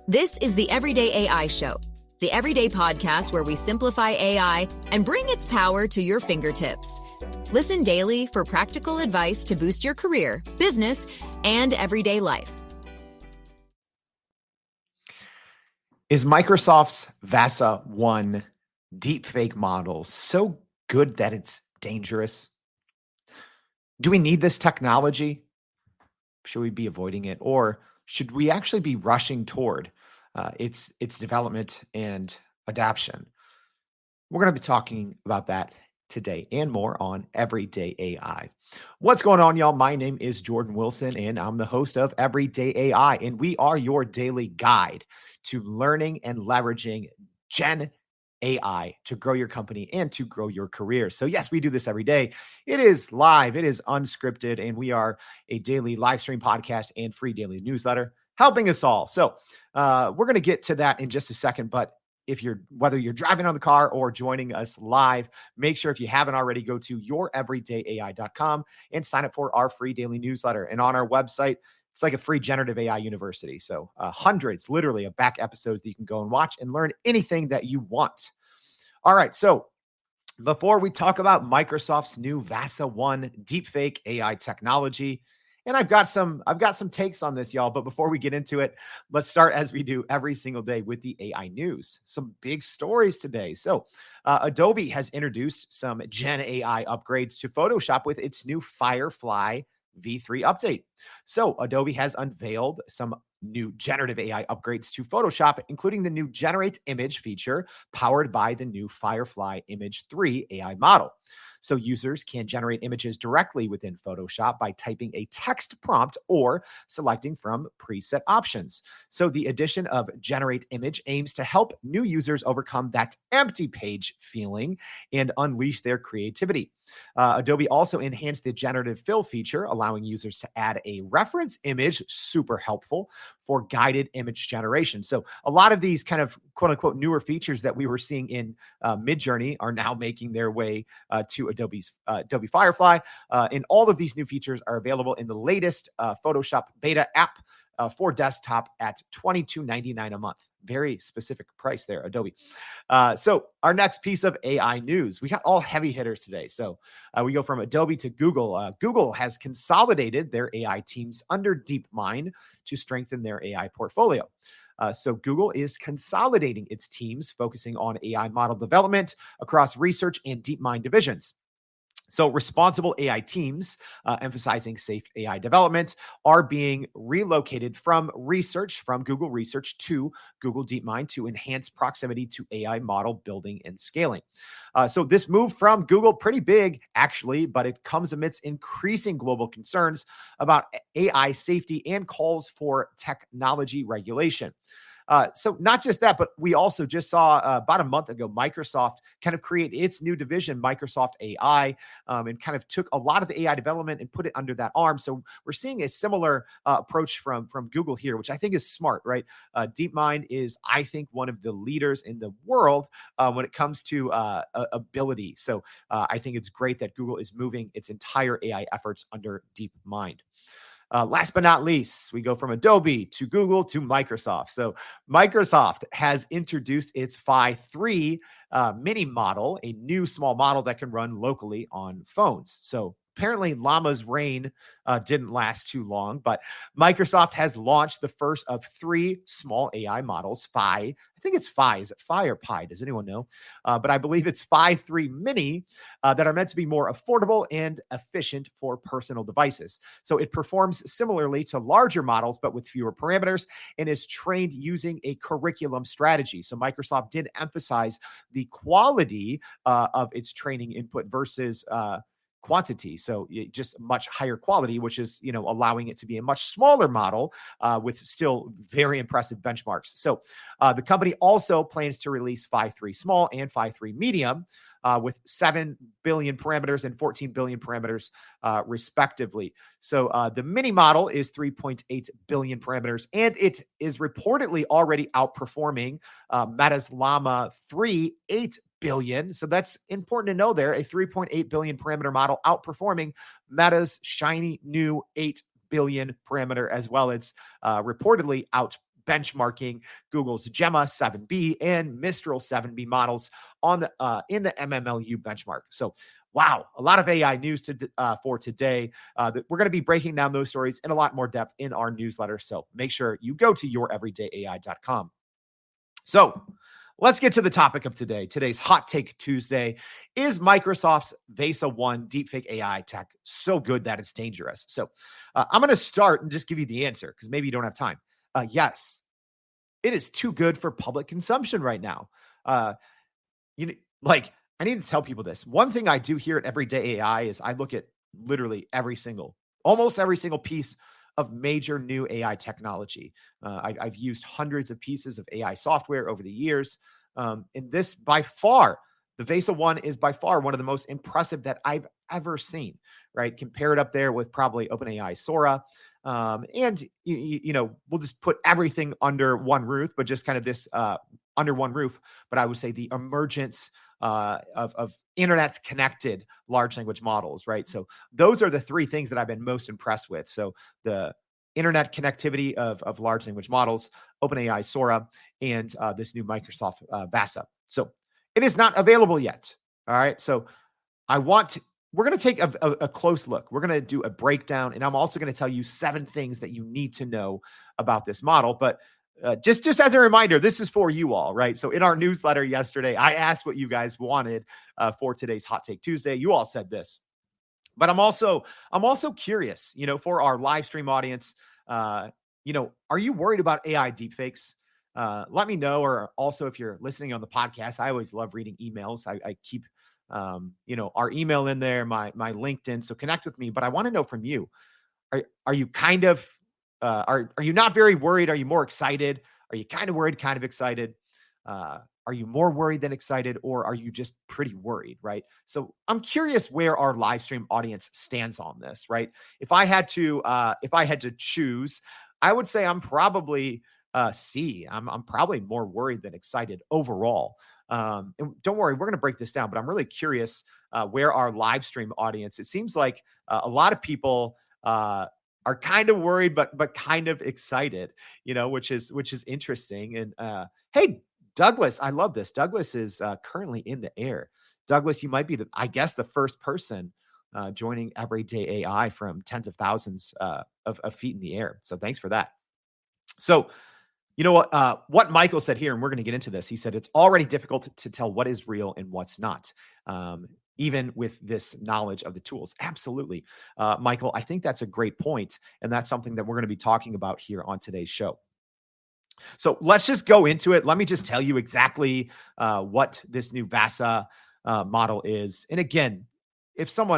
This is the Everyday AI Show, the everyday podcast where we simplify AI and bring its power to your fingertips. Listen daily for practical advice to boost your career, business, and everyday life. Is Microsoft's VASA-1 deepfake model so good that it's dangerous? Do we need this technology? Should we be avoiding it? Or should we actually be rushing toward its development and adoption? We're going to be talking about that today and more on Everyday AI. What's going on, y'all? My name is Jordan Wilson, and I'm the host of Everyday AI, and we are your daily guide to learning and leveraging Gen AI to grow your company and to grow your career. So yes, we do this every day. It is live, it is unscripted, and we are a daily live stream podcast and free daily newsletter helping us all. So we're going to get to that in just a second, but whether you're driving on the car or joining us live, make sure if you haven't already, go to youreverydayai.com and sign up for our free daily newsletter. And on our website, it's like a free generative AI university. So hundreds, literally, of back episodes that you can go and watch and learn anything that you want. All right. So before we talk about Microsoft's new VASA-1 deepfake AI technology, and I've got some takes on this, y'all. But before we get into it, let's start, as we do every single day, with the AI news. Some big stories today. So Adobe has introduced some Gen AI upgrades to Photoshop with its new Firefly V3 update. So Adobe has unveiled some new generative AI upgrades to Photoshop, including the new Generate Image feature powered by the new Firefly Image 3 AI model. So users can generate images directly within Photoshop by typing a text prompt or selecting from preset options. So the addition of Generate Image aims to help new users overcome that empty page feeling and unleash their creativity. Adobe also enhanced the generative fill feature, allowing users to add a reference image, super helpful for guided image generation. So a lot of these kind of quote unquote newer features that we were seeing in Midjourney are now making their way to Adobe's Adobe Firefly. And all of these new features are available in the latest Photoshop beta app for desktop at $22.99 a month. Very specific price there, Adobe. So our next piece of AI news, we got all heavy hitters today. So we go from Adobe to Google. Google has consolidated their AI teams under DeepMind to strengthen their AI portfolio. So Google is consolidating its teams, focusing on AI model development across research and DeepMind divisions. So responsible AI teams, emphasizing safe AI development, are being relocated from Google Research to Google DeepMind to enhance proximity to AI model building and scaling. So this move from Google, pretty big, actually, but it comes amidst increasing global concerns about AI safety and calls for technology regulation. So not just that, but we also just saw about a month ago, Microsoft kind of create its new division, Microsoft AI, and kind of took a lot of the AI development and put it under that arm. So we're seeing a similar approach from Google here, which I think is smart, right? DeepMind is, I think, one of the leaders in the world when it comes to ability. So I think it's great that Google is moving its entire AI efforts under DeepMind. Last but not least, we go from Adobe to Google to Microsoft. So Microsoft has introduced its Phi 3 mini model, a new small model that can run locally on phones. So apparently Llama's reign didn't last too long, but Microsoft has launched the first of 3 small AI models, Phi. I think it's Phi. Is it Phi or Pi? Does anyone know? But I believe it's Phi 3 Mini that are meant to be more affordable and efficient for personal devices. So it performs similarly to larger models, but with fewer parameters, and is trained using a curriculum strategy. So Microsoft did emphasize the quality of its training input versus quantity. So just much higher quality, which is, allowing it to be a much smaller model with still very impressive benchmarks. So the company also plans to release Phi 3 Small and Phi 3 Medium with 7 billion parameters and 14 billion parameters, respectively. So the mini model is 3.8 billion parameters, and it is reportedly already outperforming Meta's Llama 3, 8 billion. So that's important to know there. A 3.8 billion parameter model outperforming Meta's shiny new 8 billion parameter, as well as reportedly benchmarking Google's Gemma 7B and Mistral 7B models on the in the MMLU benchmark. So, wow, a lot of AI news for today. We're going to be breaking down those stories in a lot more depth in our newsletter. So make sure you go to youreverydayai.com. So let's get to the topic of today. Today's Hot Take Tuesday. Is Microsoft's VASA-1 Deepfake AI tech so good that it's dangerous? So I'm going to start and just give you the answer because maybe you don't have time. Yes, it is too good for public consumption right now. I need to tell people this. One thing I do here at Everyday AI is I look at literally almost every single piece of major new AI technology. I've used hundreds of pieces of AI software over the years. And this by far, the VASA-1 is by far one of the most impressive that I've ever seen, right? Compare it up there with probably OpenAI Sora. And, we'll just put everything under one roof, but just kind of this under one roof. But I would say the emergence of internet connected large language models, right? So those are the three things that I've been most impressed with. So the internet connectivity of large language models, OpenAI Sora, and this new Microsoft VASA. So it is not available yet. All right. So we're going to take a close look. We're going to do a breakdown, and I'm also going to tell you 7 things that you need to know about this model. But just as a reminder, this is for you all, right? So in our newsletter yesterday, I asked what you guys wanted for today's Hot Take Tuesday. You all said this, but I'm also curious, for our live stream audience, are you worried about AI deepfakes? Let me know. Or also, if you're listening on the podcast, I always love reading emails. I keep, our email in there, my LinkedIn. So connect with me. But I want to know from you. Are you kind of are you not very worried? Are you more excited? Are you kind of worried, kind of excited? Are you more worried than excited, or are you just pretty worried, right? So I'm curious where our live stream audience stands on this, right? If I had to choose, I would say I'm probably C. I'm probably more worried than excited overall. And don't worry, we're going to break this down, but I'm really curious where our live stream audience. It seems like a lot of people are kind of worried, but kind of excited, which is interesting. And hey, Douglas, I love this. Douglas is currently in the air. Douglas, you might be the first person joining Everyday AI from tens of thousands of feet in the air. So thanks for that. So, what Michael said here, and we're going to get into this. He said it's already difficult to tell what is real and what's not. Even with this knowledge of the tools. Absolutely. Michael, I think that's a great point, and that's something that we're going to be talking about here on today's show. So let's just go into it. Let me just tell you exactly what this new VASA model is. And again, if some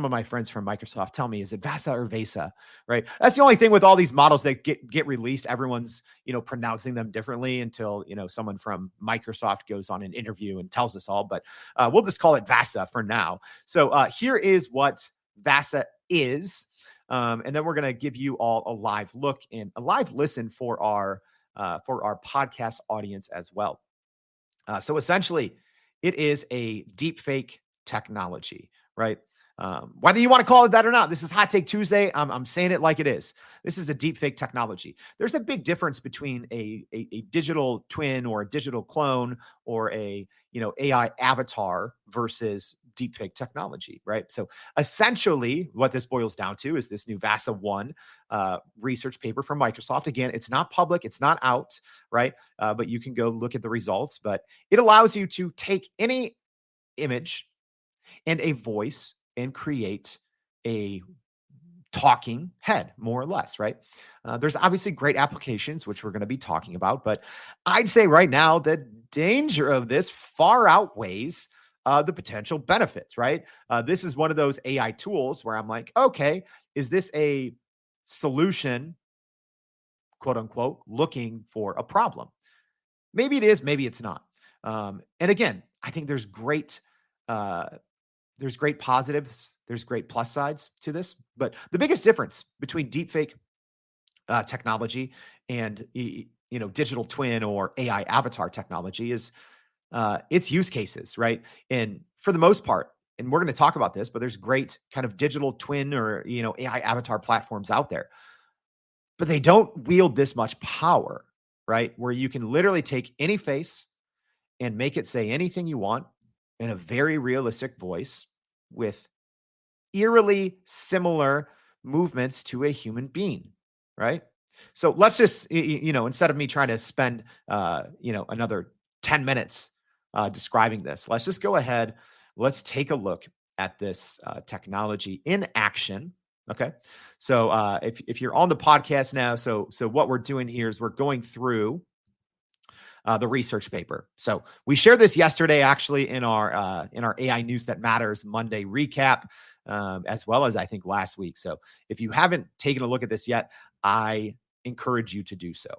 of my friends from Microsoft tell me, is it VASA or VASA, right? That's the only thing with all these models that get released. Everyone's, pronouncing them differently until, someone from Microsoft goes on an interview and tells us all, but we'll just call it VASA for now. So here is what VASA is. And then we're going to give you all a live look and a live listen for our podcast audience as well. So essentially it is a deepfake technology, right? Whether you want to call it that or not, this is Hot Take Tuesday. I'm saying it like it is. This is a deepfake technology. There's a big difference between a digital twin or a digital clone or a AI avatar versus deepfake technology, right? So essentially, what this boils down to is this new VASA-1 research paper from Microsoft. Again, it's not public, it's not out, right? But you can go look at the results. But it allows you to take any image and a voice and create a talking head, more or less, right? There's obviously great applications, which we're going to be talking about, but I'd say right now the danger of this far outweighs the potential benefits, right? This is one of those AI tools where I'm like, okay, is this a solution, quote unquote, looking for a problem? Maybe it is, maybe it's not. And again, I think there's great positives, there's great plus sides to this, but the biggest difference between deepfake technology and digital twin or AI avatar technology is its use cases, right? And for the most part, and we're going to talk about this, but there's great kind of digital twin or AI avatar platforms out there, but they don't wield this much power. right? Where you can literally take any face and make it say anything you want in a very realistic voice with eerily similar movements to a human being, right? So let's just, instead of me trying to spend, another 10 minutes describing this, let's just go ahead. Let's take a look at this technology in action. Okay. So if you're on the podcast now, so what we're doing here is we're going through the research paper. So we shared this yesterday, actually, in our AI News That Matters Monday recap, as well as I think last week. So if you haven't taken a look at this yet, I encourage you to do so.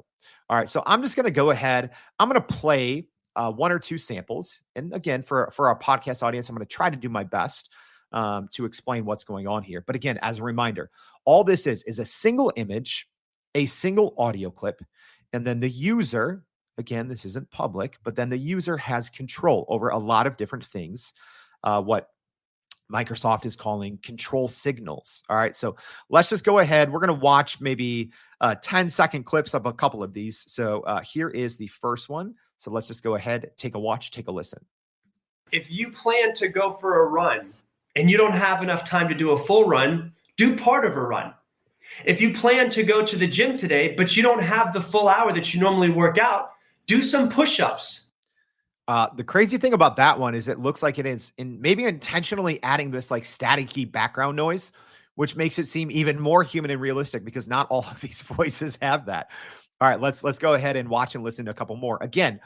All right, so I'm just going to go ahead. I'm going to play one or two samples, and again, for our podcast audience, I'm going to try to do my best to explain what's going on here. But again, as a reminder, all this is a single image, a single audio clip, and then the user. Again, this isn't public, but then the user has control over a lot of different things, what Microsoft is calling control signals. All right, so let's just go ahead. We're going to watch maybe 10-second clips of a couple of these. So here is the first one. So let's just go ahead, take a watch, take a listen. If you plan to go for a run and you don't have enough time to do a full run, do part of a run. If you plan to go to the gym today, but you don't have the full hour that you normally work out, do some push-ups. The crazy thing about that one is it looks like it is maybe intentionally adding this like staticky background noise, which makes it seem even more human and realistic because not all of these voices have that. All right, let's go ahead and watch and listen to a couple more. Again,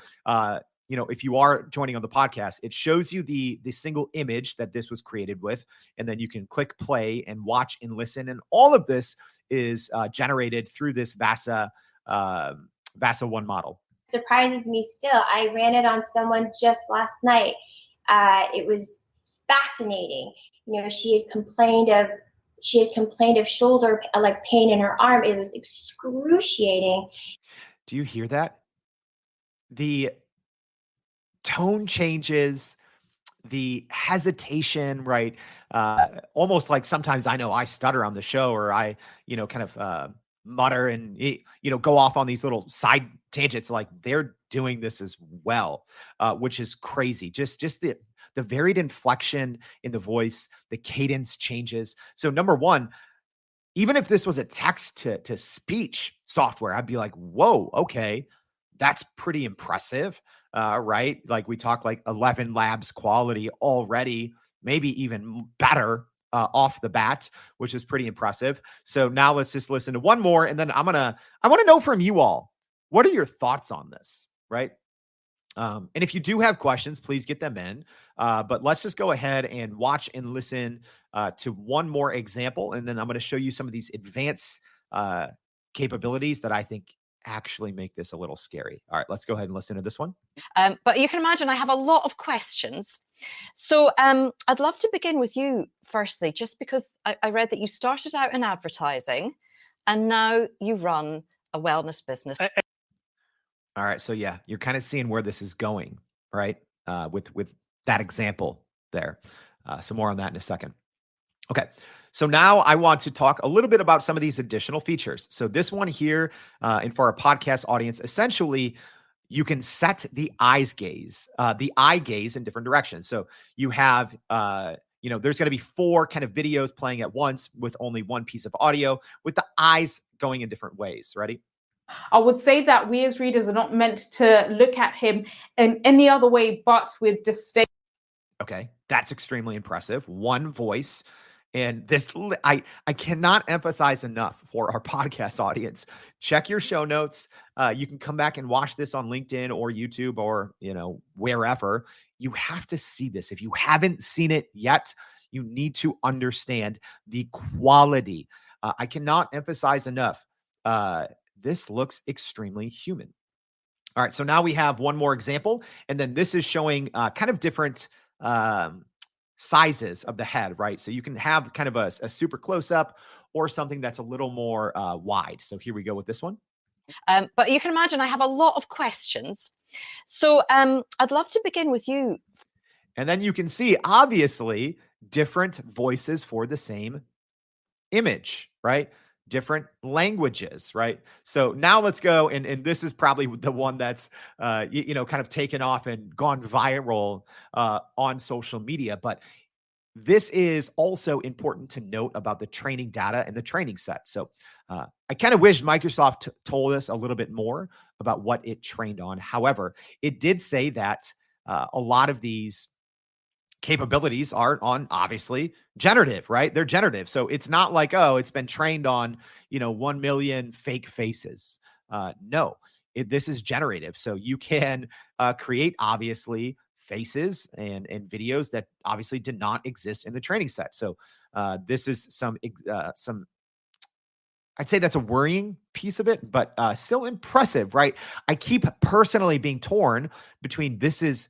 if you are joining on the podcast, it shows you the single image that this was created with, and then you can click play and watch and listen. And all of this is generated through this VASA-1 model. Surprises me still. I ran it on someone just last night. It was fascinating. She had complained of shoulder like pain in her arm. It was excruciating. Do you hear that? The tone changes, the hesitation, right? Almost like sometimes I know I stutter on the show, or I, kind of mutter and go off on these little side tangents. Like they're doing this as well, which is crazy. Just the varied inflection in the voice, the cadence changes. So number one, even if this was a text to speech software, I'd be like, whoa, okay, that's pretty impressive, right? Like we talk like 11 labs quality already, maybe even better off the bat, which is pretty impressive. So now let's just listen to one more, and then I want to know from you all, what are your thoughts on this, right? And if you do have questions, please get them in. But let's just go ahead and watch and listen to one more example, and then I'm going to show you some of these advanced capabilities that I think actually make this a little scary. All right, let's go ahead and listen to this one. But you can imagine I have a lot of questions. So I'd love to begin with you firstly, just because I read that you started out in advertising and now you run a wellness business. All right, so yeah, you're kind of seeing where this is going, right? With that example there. Some more on that in a second. Okay, so now I want to talk a little bit about some of these additional features. So this one here, and for our podcast audience, essentially, you can set the eye gaze in different directions. So you have, there's going to be 4 kind of videos playing at once with only one piece of audio, with the eyes going in different ways. Ready? I would say that we as readers are not meant to look at him in any other way but with disdain. Okay, that's extremely impressive. One voice. And this, I cannot emphasize enough for our podcast audience. Check your show notes. You can come back and watch this on LinkedIn or YouTube or, wherever. You have to see this. If you haven't seen it yet, you need to understand the quality. I cannot emphasize enough. This looks extremely human. All right, so now we have one more example, and then this is showing kind of different sizes of the head, right? So you can have kind of a super close up or something that's a little more wide. So here we go with this one. But you can imagine I have a lot of questions. So I'd love to begin with you. And then you can see, obviously, different voices for the same image, right? different languages, right? So now let's go, and this is probably the one that's, kind of taken off and gone viral on social media. But this is also important to note about the training data and the training set. So I kind of wish Microsoft told us a little bit more about what it trained on. However, it did say that a lot of these capabilities are on, obviously, generative, right? They're generative. So it's not like, oh, it's been trained on, 1 million fake faces. No, this is generative. So you can create, obviously, faces and videos that obviously did not exist in the training set. So this is some, I'd say that's a worrying piece of it, but still impressive, right? I keep personally being torn between this is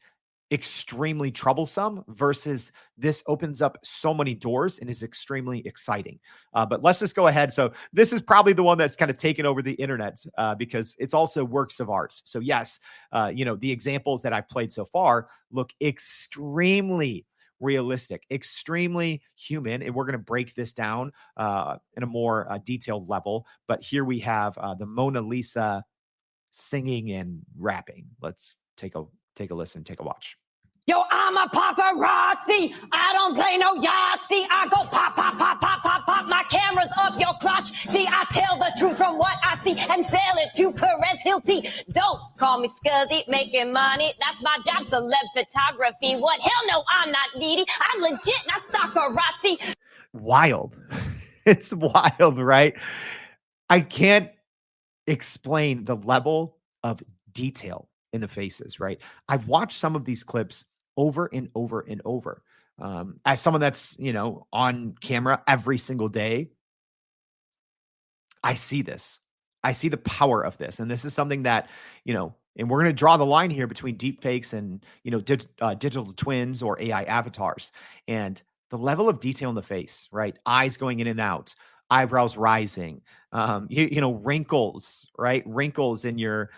extremely troublesome versus this opens up so many doors and is extremely exciting. But let's just go ahead. So this is probably the one that's kind of taken over the internet because it's also works of arts. So yes, the examples that I've played so far look extremely realistic, extremely human. And we're going to break this down in a more detailed level. But here we have the Mona Lisa singing and rapping. Let's take a listen, take a watch. Yo, I'm a paparazzi. I don't play no Yahtzee. I go pop, pop, pop, pop, pop, pop. My camera's up your crotch. See, I tell the truth from what I see and sell it to Perez Hilty. Don't call me scuzzy, making money. That's my job, celeb photography. What? Hell no, I'm not needy. I'm legit, not stockerazzi. Wild. It's wild, right? I can't explain the level of detail in the faces, right? I've watched some of these clips over and over and over. As someone that's, on camera every single day, I see this. I see the power of this. And this is something that, and we're going to draw the line here between deepfakes and, digital twins or AI avatars. And the level of detail in the face, right? Eyes going in and out, eyebrows rising, wrinkles, right? Wrinkles in your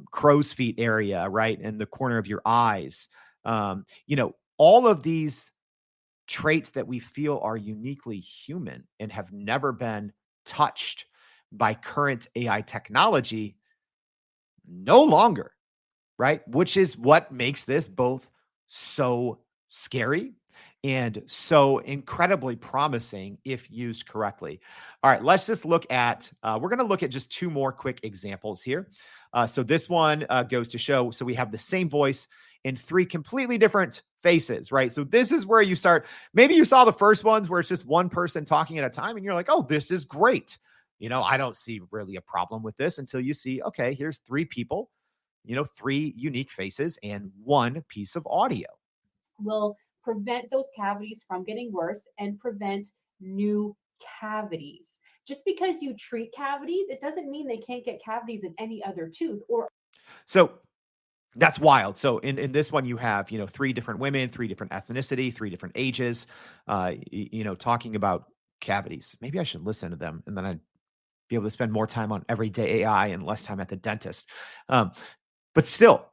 crow's feet area, right? In the corner of your eyes. All of these traits that we feel are uniquely human and have never been touched by current AI technology no longer, right? Which is what makes this both so scary and so incredibly promising if used correctly. All right, let's just look at, we're going to look at just two more quick examples here. So this one goes to show, so we have the same voice in three completely different faces, right? So this is where you start, maybe you saw the first ones where it's just one person talking at a time and you're like, oh, this is great. I don't see really a problem with this until you see, okay, here's three people, three unique faces and one piece of audio. Will prevent those cavities from getting worse and prevent new cavities. Just because you treat cavities, it doesn't mean they can't get cavities in any other tooth. So that's wild. So in this one, you have, three different women, three different ethnicity, three different ages, talking about cavities. Maybe I should listen to them and then I'd be able to spend more time on everyday AI and less time at the dentist. But still,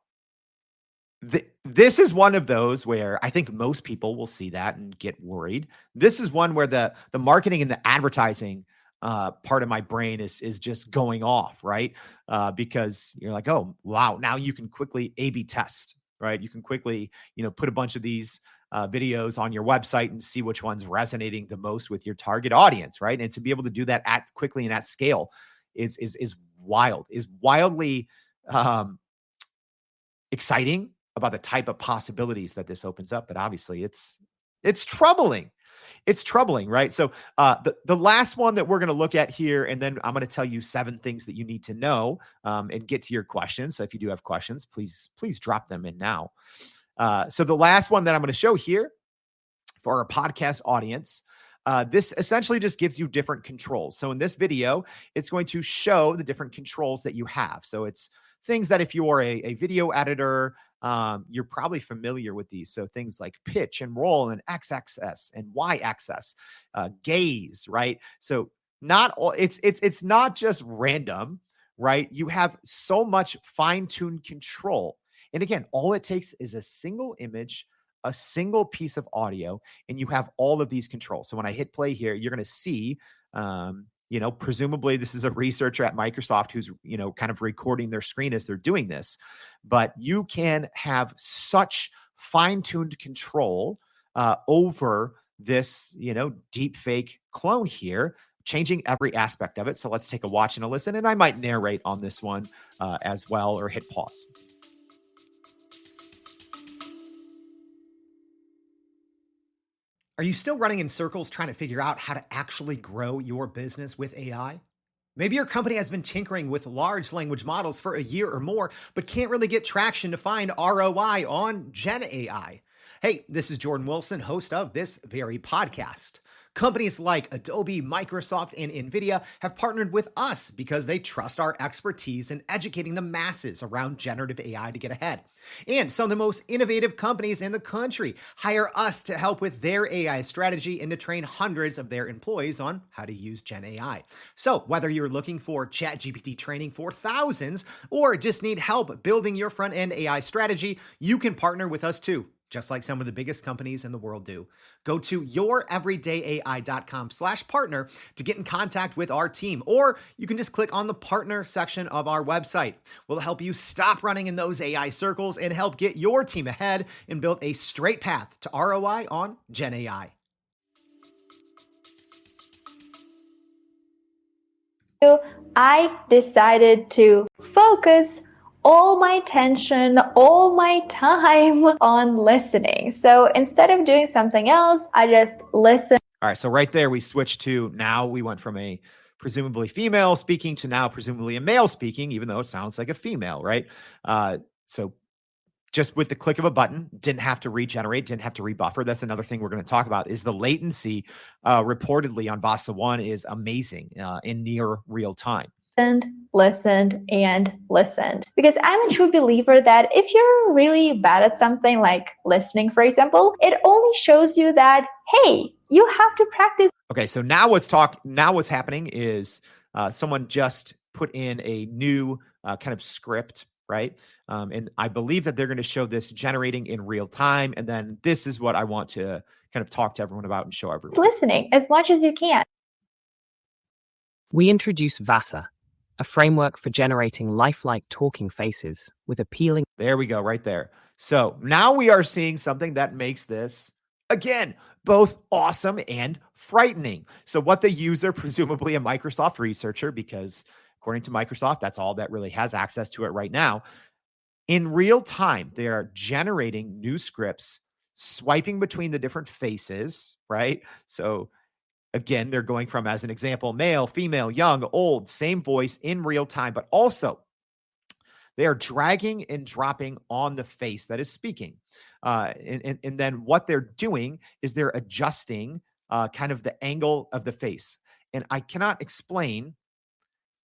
this is one of those where I think most people will see that and get worried. This is one where the marketing and the advertising part of my brain is just going off, right? Because you're like, oh, wow, now you can quickly A/B test, right? You can quickly, put a bunch of these videos on your website and see which one's resonating the most with your target audience, right? And to be able to do that quickly and at scale is wild, is wildly exciting about the type of possibilities that this opens up. But obviously it's troubling. It's troubling, right? So the last one that we're going to look at here, and then I'm going to tell you 7 things that you need to know and get to your questions. So if you do have questions, please drop them in now. So the last one that I'm going to show here for our podcast audience, this essentially just gives you different controls. So in this video, it's going to show the different controls that you have. So it's things that if you are a video editor, you're probably familiar with these. So things like pitch and roll and x-axis and y-axis, gaze, right? So not all, it's not just random, right? You have so much fine-tuned control. And again, all it takes is a single image, a single piece of audio, and you have all of these controls. So when I hit play here, you're going to see Presumably this is a researcher at Microsoft who's, kind of recording their screen as they're doing this. But you can have such fine-tuned control over this, deep fake clone here, changing every aspect of it. So let's take a watch and a listen. And I might narrate on this one as well, or hit pause. Are you still running in circles trying to figure out how to actually grow your business with AI? Maybe your company has been tinkering with large language models for a year or more, but can't really get traction to find ROI on Gen AI. Hey, this is Jordan Wilson, host of this very podcast. Companies like Adobe, Microsoft, and NVIDIA have partnered with us because they trust our expertise in educating the masses around generative AI to get ahead. And some of the most innovative companies in the country hire us to help with their AI strategy and to train hundreds of their employees on how to use Gen AI. So whether you're looking for ChatGPT training for thousands or just need help building your front-end AI strategy, you can partner with us too, just like some of the biggest companies in the world do. Go to youreverydayai.com/partner to get in contact with our team, or you can just click on the partner section of our website. We'll help you stop running in those AI circles and help get your team ahead and build a straight path to ROI on Gen AI. So I decided to focus all my attention, all my time on listening. So instead of doing something else, I just listen. All right. So right there, we switched to, now we went from a presumably female speaking to now presumably a male speaking, even though it sounds like a female, right? So just with the click of a button, didn't have to regenerate, didn't have to rebuffer. That's another thing we're going to talk about, is the latency reportedly on VASA-1 is amazing in near real time. Listened, and listened. Because I'm a true believer that if you're really bad at something like listening, for example, it only shows you that, hey, you have to practice. Okay, so now what's happening is someone just put in a new kind of script, right? And I believe that they're going to show this generating in real time. And then this is what I want to kind of talk to everyone about and show everyone. Listening as much as you can. We introduce VASA, a framework for generating lifelike talking faces with appealing. There we go, right there. So now we are seeing something that makes this, again, both awesome and frightening. So what the user, presumably a Microsoft researcher, because according to Microsoft, that's all that really has access to it right now. In real time, they are generating new scripts, swiping between the different faces, right? So again, they're going from, as an example, male, female, young, old, same voice in real time, but also they are dragging and dropping on the face that is speaking. And then what they're doing is they're adjusting kind of the angle of the face. And I cannot explain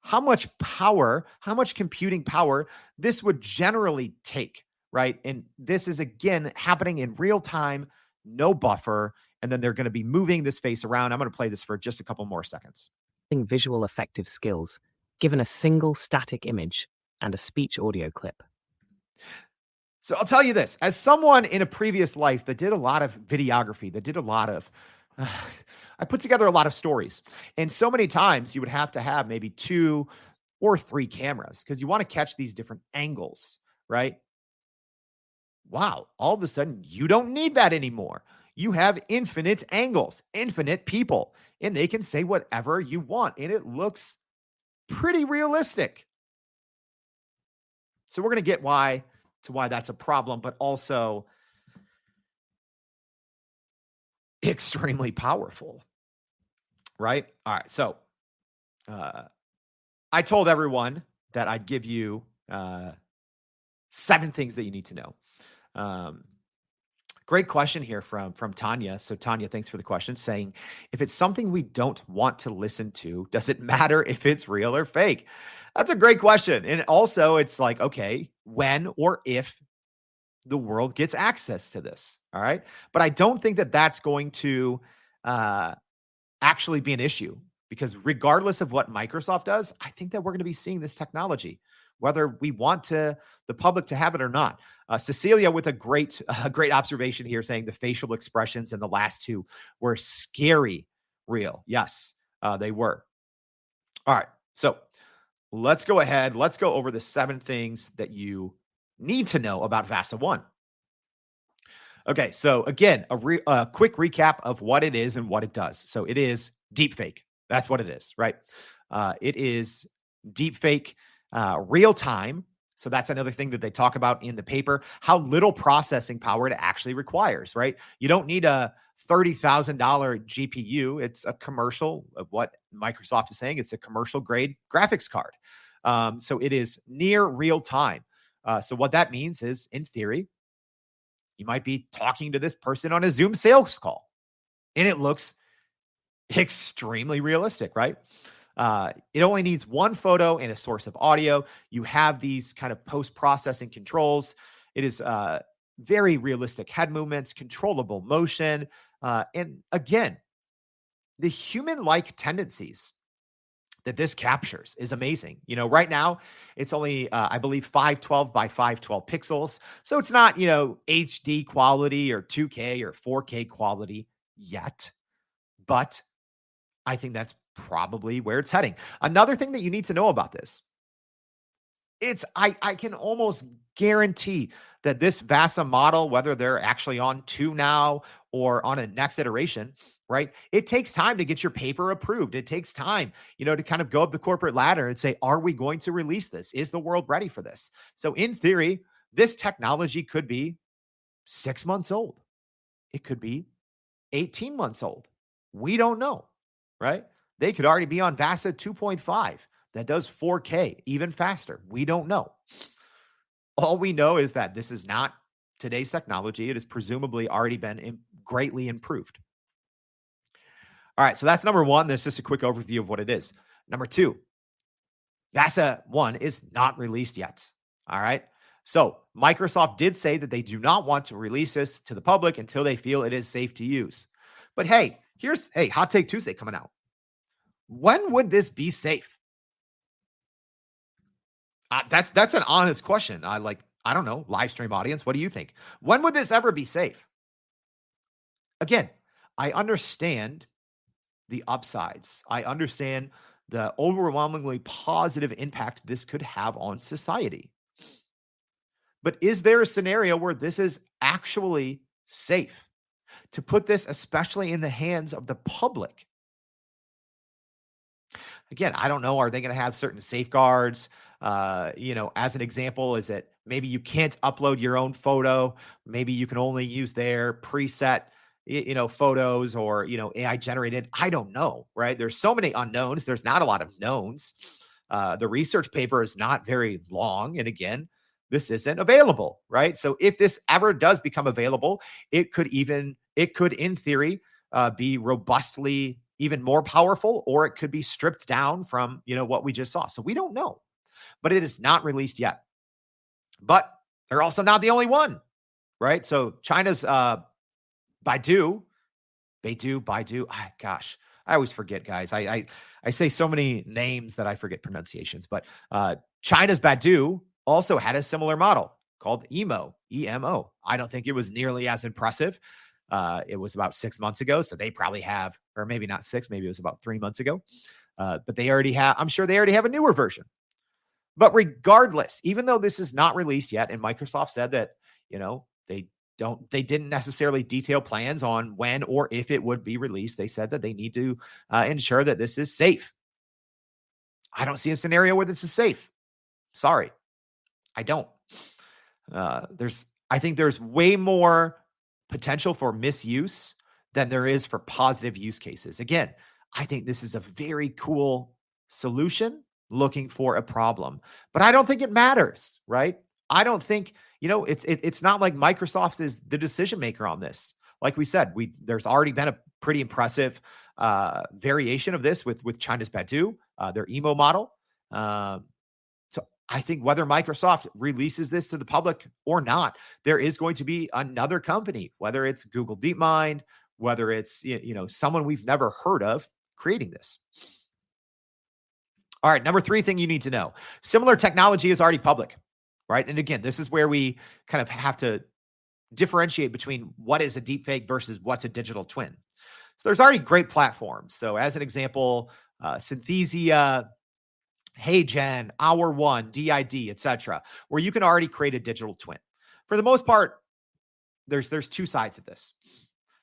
how much power, how much computing power this would generally take, right? And this is, again, happening in real time, no buffer. And then they're going to be moving this face around. I'm going to play this for just a couple more seconds. Visual effective skills, given a single static image and a speech audio clip. So I'll tell you this, as someone in a previous life that did a lot of videography, that did a lot of, I put together a lot of stories. And so many times you would have to have maybe 2 or 3 cameras because you want to catch these different angles, right? Wow. All of a sudden, you don't need that anymore. You have infinite angles, infinite people, and they can say whatever you want. And it looks pretty realistic. So we're going to get why that's a problem, but also extremely powerful, right? All right. So I told everyone that I'd give you 7 things that you need to know. Great question here from Tanya. So Tanya, thanks for the question, saying, if it's something we don't want to listen to, does it matter if it's real or fake? That's a great question. And also it's like, okay, when or if the world gets access to this. All right. But I don't think that that's going to actually be an issue, because regardless of what Microsoft does, I think that we're going to be seeing this technology, whether we want the public to have it or not. Cecilia with a great observation here, saying the facial expressions in the last 2 were scary real. Yes, they were. All right. So let's go ahead. Let's go over the 7 things that you need to know about VASA-1. Okay. So again, a quick recap of what it is and what it does. So it is deepfake. That's what it is, right? It is deepfake real time. So that's another thing that they talk about in the paper, how little processing power it actually requires, right? You don't need a $30,000 GPU. It's a commercial of what Microsoft is saying. It's a commercial grade graphics card. So it is near real time. So what that means is, in theory, you might be talking to this person on a Zoom sales call, and it looks extremely realistic, right? It only needs one photo and a source of audio. You have these kind of post-processing controls. It is very realistic head movements, controllable motion, and again, the human-like tendencies that this captures is amazing. You know, right now it's only, I believe, 512 by 512 pixels. So it's not, HD quality or 2K or 4K quality yet, but I think that's probably where it's heading. Another thing that you need to know about this, I can almost guarantee that this VASA model, whether they're actually on 2 now or on a next iteration, right? It takes time to get your paper approved. It takes time, to kind of go up the corporate ladder and say, are we going to release this? Is the world ready for this? So in theory, this technology could be 6 months old. It could be 18 months old. We don't know, right? They could already be on VASA 2.5 that does 4K even faster. We don't know. All we know is that this is not today's technology. It has presumably already been greatly improved. All right, so that's number 1. There's just a quick overview of what it is. Number 2, VASA-1 is not released yet. All right. So Microsoft did say that they do not want to release this to the public until they feel it is safe to use. But hey, Hot Take Tuesday coming out. When would this be safe? That's an honest question. I don't know, live stream audience. What do you think? When would this ever be safe? Again, I understand the upsides. I understand the overwhelmingly positive impact this could have on society. But is there a scenario where this is actually safe to put this, especially in the hands of the public? Again, I don't know. Are they going to have certain safeguards? As an example, is it maybe you can't upload your own photo? Maybe you can only use their preset, photos or, AI generated. I don't know, right? There's so many unknowns. There's not a lot of knowns. The research paper is not very long. And again, this isn't available, right? So if this ever does become available, it could in theory, be robustly even more powerful, or it could be stripped down from, what we just saw. So we don't know, but it is not released yet. But they're also not the only one, right? So China's Baidu. Gosh, I always forget, guys. I say so many names that I forget pronunciations, but China's Baidu also had a similar model called EMO. I don't think it was nearly as impressive. It was about 6 months ago. So they probably have, or maybe not 6, maybe it was about 3 months ago. But I'm sure they already have a newer version. But regardless, even though this is not released yet, and Microsoft said that, they didn't necessarily detail plans on when or if it would be released. They said that they need to ensure that this is safe. I don't see a scenario where this is safe. Sorry, I don't. I think there's way more potential for misuse than there is for positive use cases. Again, I think this is a very cool solution looking for a problem, but I don't think it matters, right? I don't think, it's not like Microsoft is the decision maker on this. Like we said, there's already been a pretty impressive variation of this with China's Baidu, their EMO model. So I think whether Microsoft releases this to the public or not, there is going to be another company, whether it's Google DeepMind, whether it's, someone we've never heard of creating this. All right, number 3 thing you need to know. Similar technology is already public, right? And again, this is where we kind of have to differentiate between what is a deepfake versus what's a digital twin. So there's already great platforms. So as an example, Synthesia, HeyGen, Hour1, DID, etc., where you can already create a digital twin. For the most part, there's two sides of this.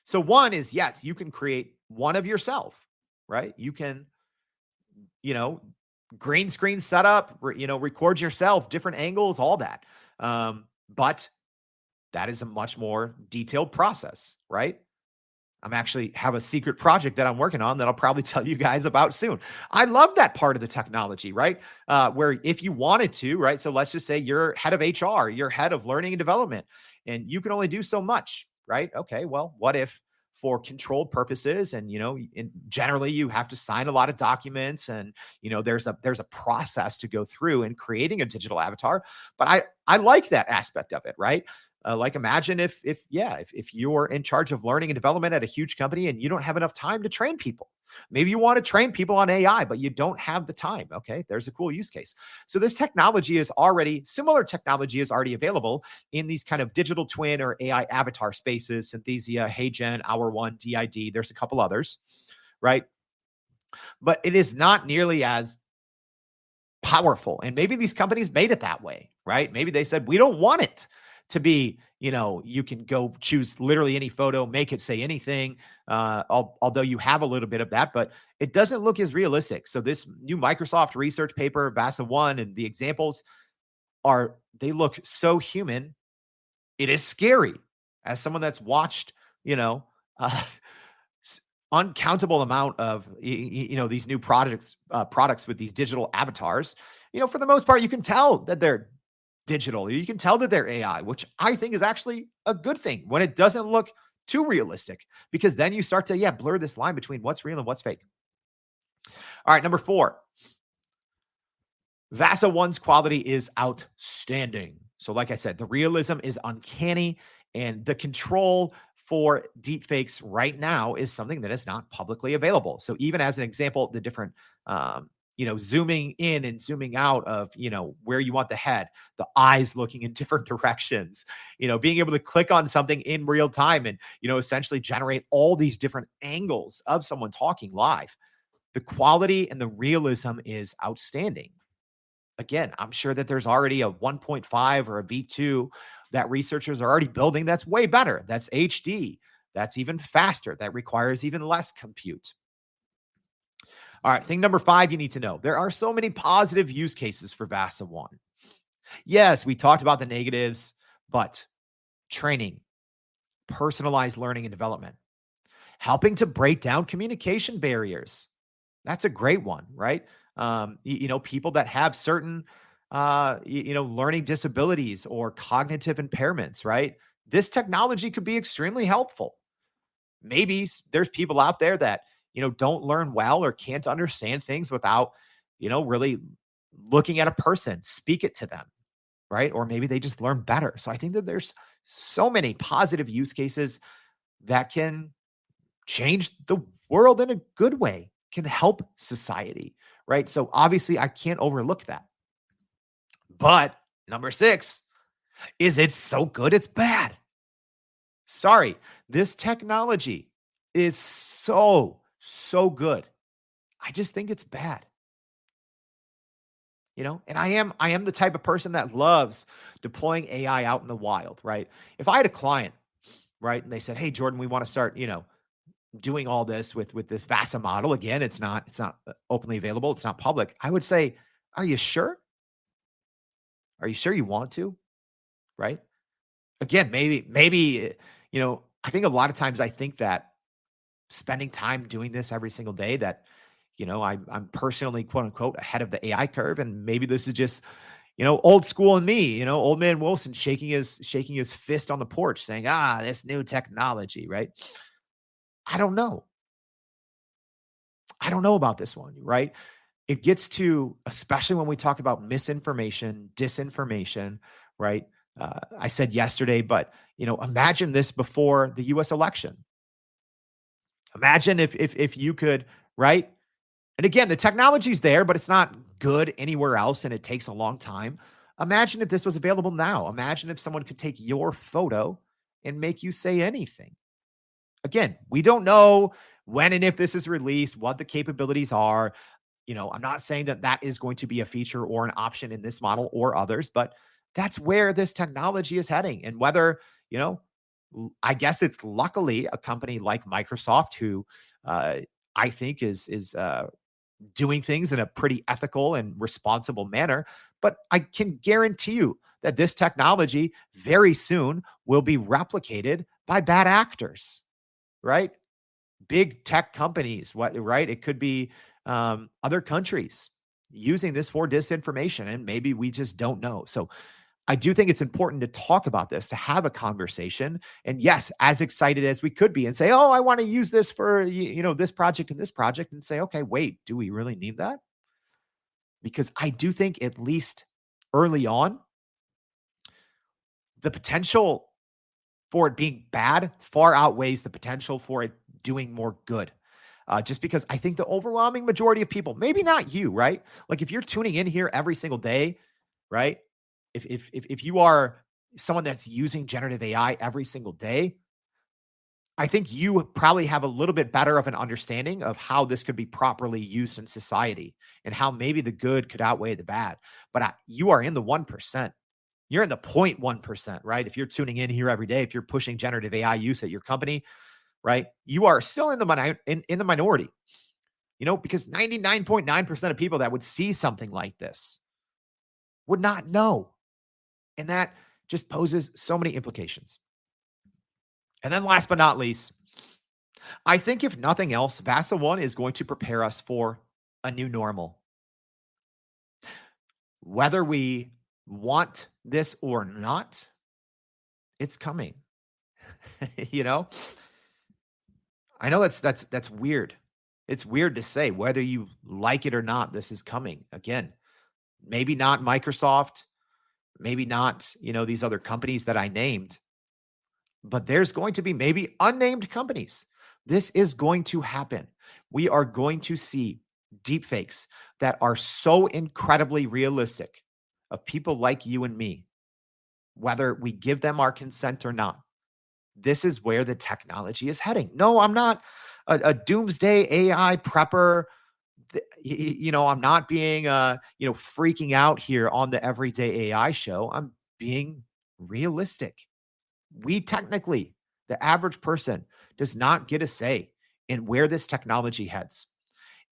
So one is, yes, you can create one of yourself, right? You can, green screen setup, record yourself, different angles, all that. But that is a much more detailed process, right? I'm actually have a secret project that I'm working on that I'll probably tell you guys about soon. I love that part of the technology, right? Where if you wanted to, right? So let's just say you're head of HR, you're head of learning and development, and you can only do so much, right? Okay, well, what if for controlled purposes, and generally you have to sign a lot of documents, and there's a process to go through in creating a digital avatar. But I like that aspect of it, right? Like imagine if you're in charge of learning and development at a huge company and you don't have enough time to train people. Maybe you want to train people on AI, but you don't have the time. Okay, there's a cool use case. So this similar technology is already available in these kind of digital twin or AI avatar spaces, Synthesia, HeyGen, Hour1, DID. There's a couple others, right? But it is not nearly as powerful. And maybe these companies made it that way, right? Maybe they said, we don't want it to be, you can go choose literally any photo, make it say anything, although you have a little bit of that, but it doesn't look as realistic. So this new Microsoft research paper, VASA-1, and the examples they look so human. It is scary. As someone that's watched, uncountable amount of, these new products with these digital avatars, for the most part, you can tell that they're digital. You can tell that they're AI, which I think is actually a good thing when it doesn't look too realistic, because then you start to, blur this line between what's real and what's fake. All right, number 4. VASA-1's quality is outstanding. So like I said, the realism is uncanny, and the control for deepfakes right now is something that is not publicly available. So even as an example, the different zooming in and zooming out of, where you want the head, the eyes looking in different directions, being able to click on something in real time and, essentially generate all these different angles of someone talking live. The quality and the realism is outstanding. Again, I'm sure that there's already a 1.5 or a V2 that researchers are already building that's way better. That's HD. That's even faster. That requires even less compute. All right, thing number 5 you need to know. There are so many positive use cases for VASA-1. Yes, we talked about the negatives, but training, personalized learning and development, helping to break down communication barriers. That's a great one, right? People that have certain, learning disabilities or cognitive impairments, right? This technology could be extremely helpful. Maybe there's people out there that, don't learn well or can't understand things without, really looking at a person, speak it to them, right? Or maybe they just learn better. So I think that there's so many positive use cases that can change the world in a good way, can help society, right? So obviously I can't overlook that. But number 6 is it's so good it's bad. Sorry, this technology is so good. I just think it's bad. And I am the type of person that loves deploying AI out in the wild, right? If I had a client, right, and they said, "Hey, Jordan, we want to start, doing all this with this VASA model." Again, it's not openly available. It's not public. I would say, "Are you sure? Are you sure you want to?" Right? Again, maybe, I think a lot of times I think that spending time doing this every single day, that, I'm personally, quote unquote, ahead of the AI curve. And maybe this is just, old school in me, old man Wilson shaking his fist on the porch saying, this new technology, right? I don't know. I don't know about this one, right? It gets to, especially when we talk about misinformation, disinformation, right? I said yesterday, but, imagine this before the US election. Imagine if you could, right? And again, the technology's there, but it's not good anywhere else, and it takes a long time. Imagine if this was available now. Imagine if someone could take your photo and make you say anything. Again, we don't know when and if this is released, what the capabilities are. I'm not saying that that is going to be a feature or an option in this model or others, but that's where this technology is heading. And whether, I guess it's luckily a company like Microsoft who I think is doing things in a pretty ethical and responsible manner. But I can guarantee you that this technology very soon will be replicated by bad actors, right? Big tech companies, right? It could be other countries using this for disinformation, and maybe we just don't know. So I do think it's important to talk about this, to have a conversation. And yes, as excited as we could be and say, oh, I want to use this for, this project and this project, and say, okay, wait, do we really need that? Because I do think at least early on, the potential for it being bad far outweighs the potential for it doing more good. Just because I think the overwhelming majority of people, maybe not you, right? Like if you're tuning in here every single day, right? If you are someone that's using generative AI every single day, I think you probably have a little bit better of an understanding of how this could be properly used in society and how maybe the good could outweigh the bad. But you are in the 1%. You're in the 0.1%, right? If you're tuning in here every day, if you're pushing generative AI use at your company, right? You are still in the minority, because 99.9% of people that would see something like this would not know. And that just poses so many implications. And then last but not least, I think if nothing else, VASA-1 is going to prepare us for a new normal. Whether we want this or not, it's coming. I know that's weird. It's weird to say whether you like it or not, this is coming. Again, maybe not Microsoft, maybe not, these other companies that I named, but there's going to be maybe unnamed companies. This is going to happen. We are going to see deepfakes that are so incredibly realistic of people like you and me, whether we give them our consent or not. This is where the technology is heading. No, I'm not a doomsday AI prepper. I'm not being, freaking out here on the Everyday AI show. I'm being realistic. We technically, the average person, does not get a say in where this technology heads.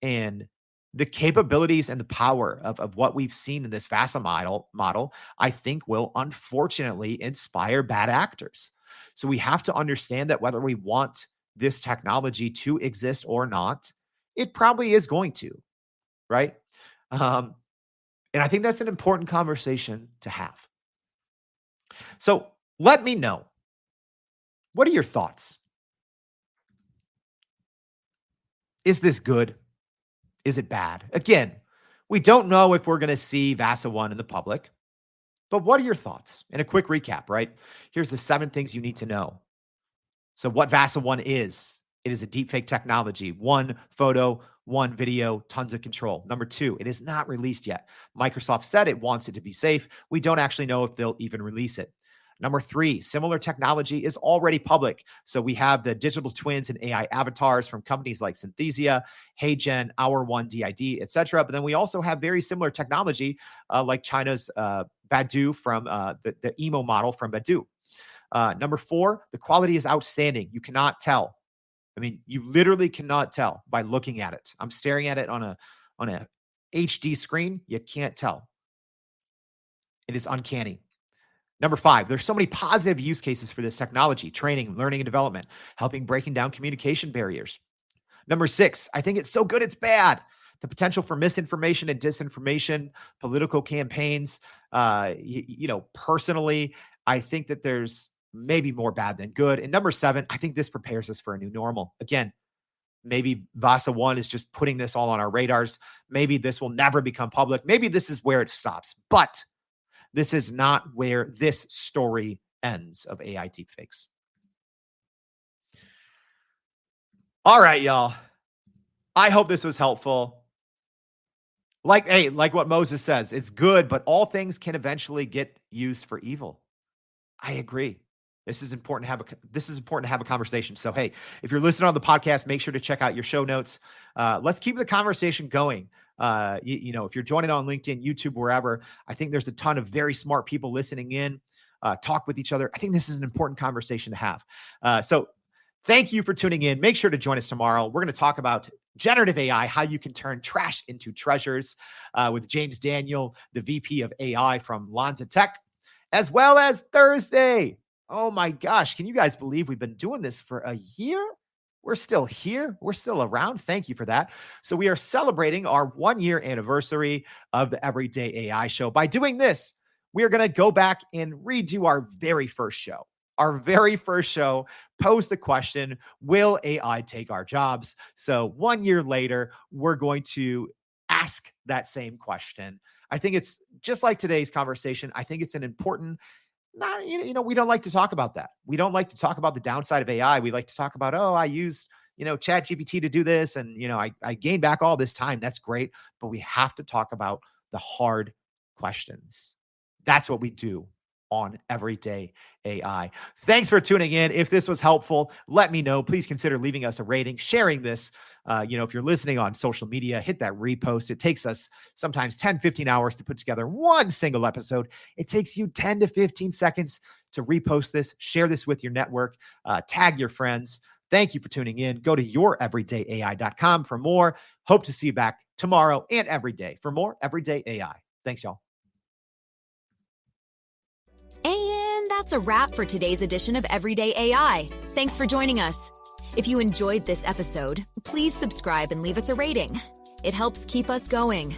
And the capabilities and the power of what we've seen in this VASA model, I think will unfortunately inspire bad actors. So we have to understand that whether we want this technology to exist or not, it probably is going to, right? And I think that's an important conversation to have. So let me know. What are your thoughts? Is this good? Is it bad? Again, we don't know if we're going to see VASA-1 in the public, but what are your thoughts? And a quick recap, right? Here's the 7 things you need to know. So what VASA-1 is, it is a deepfake technology. 1 photo, 1 video, tons of control. Number 2, it is not released yet. Microsoft said it wants it to be safe. We don't actually know if they'll even release it. Number 3, similar technology is already public. So we have the digital twins and AI avatars from companies like Synthesia, HeyGen, Our1, DID, etc. But then we also have very similar technology like China's Baidu from the emo model from Baidu. Number 4, the quality is outstanding. You cannot tell. I mean, you literally cannot tell by looking at it. I'm staring at it on a HD screen. You can't tell. It is uncanny. Number 5, there's so many positive use cases for this technology: training, learning, and development, helping breaking down communication barriers. Number 6, I think it's so good it's bad. The potential for misinformation and disinformation, political campaigns. Personally, I think that there's maybe more bad than good. And number 7, I think this prepares us for a new normal. Again, maybe VASA-1 is just putting this all on our radars. Maybe this will never become public. Maybe this is where it stops. But this is not where this story ends of AI deepfakes. All right, y'all. I hope this was helpful. Like what Moses says, it's good, but all things can eventually get used for evil. I agree. This is important to have a conversation. So, hey, if you're listening on the podcast, make sure to check out your show notes. Let's keep the conversation going. If you're joining on LinkedIn, YouTube, wherever, I think there's a ton of very smart people listening in, talk with each other. I think this is an important conversation to have. So thank you for tuning in. Make sure to join us tomorrow. We're going to talk about generative AI, how you can turn trash into treasures, with James Daniel, the VP of AI from Lanza Tech, as well as Thursday. Oh my gosh, can you guys believe we've been doing this for a year? We're still here. We're still around. Thank you for that. So we are celebrating our 1-year anniversary of the Everyday AI Show. By doing this, we are going to go back and redo our very first show. Our very first show posed the question, will AI take our jobs? So 1 year later, we're going to ask that same question. I think it's just like today's conversation. I think it's an important, we don't like to talk about that. We don't like to talk about the downside of AI. We like to talk about, I used, ChatGPT to do this. And, I gained back all this time. That's great. But we have to talk about the hard questions. That's what we do on Everyday AI. Thanks for tuning in. If this was helpful, let me know. Please consider leaving us a rating, sharing this. If you're listening on social media, hit that repost. It takes us sometimes 10, 15 hours to put together one single episode. It takes you 10 to 15 seconds to repost this, share this with your network, tag your friends. Thank you for tuning in. Go to youreverydayai.com for more. Hope to see you back tomorrow and every day for more Everyday AI. Thanks, y'all. And that's a wrap for today's edition of Everyday AI. Thanks for joining us. If you enjoyed this episode, please subscribe and leave us a rating. It helps keep us going.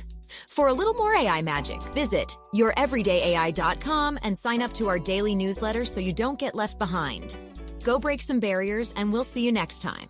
For a little more AI magic, visit youreverydayai.com and sign up to our daily newsletter so you don't get left behind. Go break some barriers, and we'll see you next time.